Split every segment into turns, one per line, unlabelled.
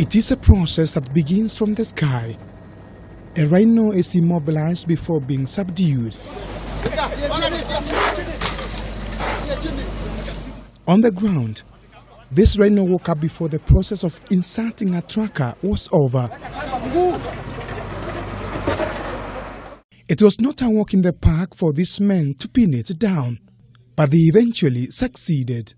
It is a process that begins from the sky. A rhino is immobilized before being subdued. On the ground, this rhino woke up before the process of inserting a tracker was over. It was not a walk in the park for these men to pin it down, but they eventually succeeded.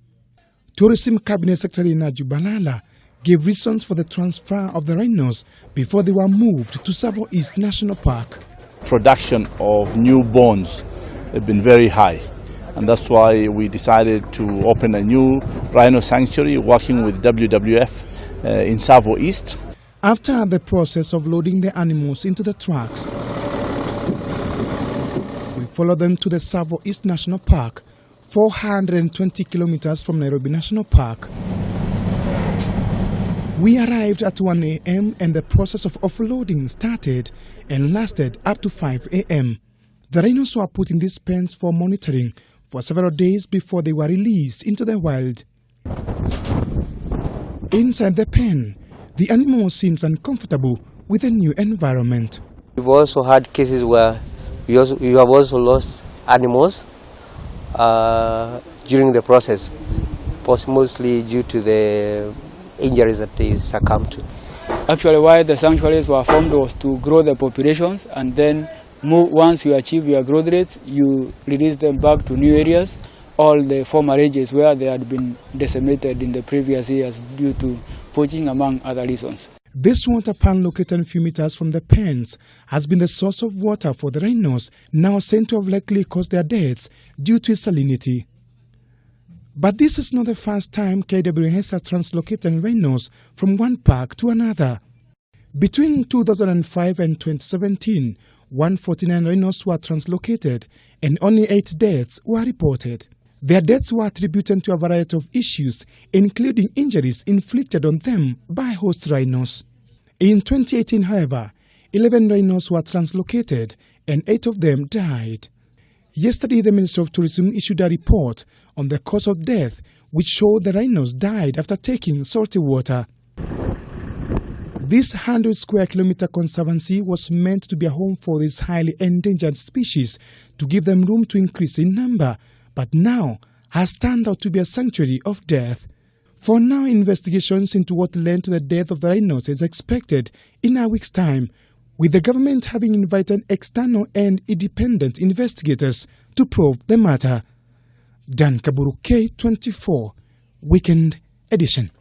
Tourism Cabinet Secretary Naju Balala gave reasons for the transfer of the rhinos before they were moved to Tsavo East National Park.
Production of newborns has been very high, and that's why we decided to open a new rhino sanctuary working with WWF in Tsavo East.
After the process of loading the animals into the trucks, we followed them to the Tsavo East National Park, 420 kilometers from Nairobi National Park. We arrived at 1 a.m. and the process of offloading started and lasted up to 5 a.m. The rhinos were put in these pens for monitoring for several days before they were released into the wild. Inside the pen, the animal seems uncomfortable with the new environment.
We've also had cases where we have also lost animals during the process, mostly due to the injuries that they succumbed to.
Actually, why the sanctuaries were formed was to grow the populations, and then once you achieve your growth rates, you release them back to new areas, all the former ranges where they had been decimated in the previous years due to poaching, among other reasons.
This water pan located a few meters from the pens has been the source of water for the rhinos, now said to have likely caused their deaths due to salinity. But this is not the first time KWS has translocated rhinos from one park to another. Between 2005 and 2017, 149 rhinos were translocated and only 8 deaths were reported. Their deaths were attributed to a variety of issues, including injuries inflicted on them by host rhinos. In 2018, however, 11 rhinos were translocated and 8 of them died. Yesterday, the Minister of Tourism issued a report on the cause of death, which showed the rhinos died after taking salty water. This 100 square kilometer conservancy was meant to be a home for these highly endangered species to give them room to increase in number, but now has turned out to be a sanctuary of death. For now, investigations into what led to the death of the rhinos is expected in a week's time, with the government having invited external and independent investigators to probe the matter. Kaburu, K24, Weekend Edition.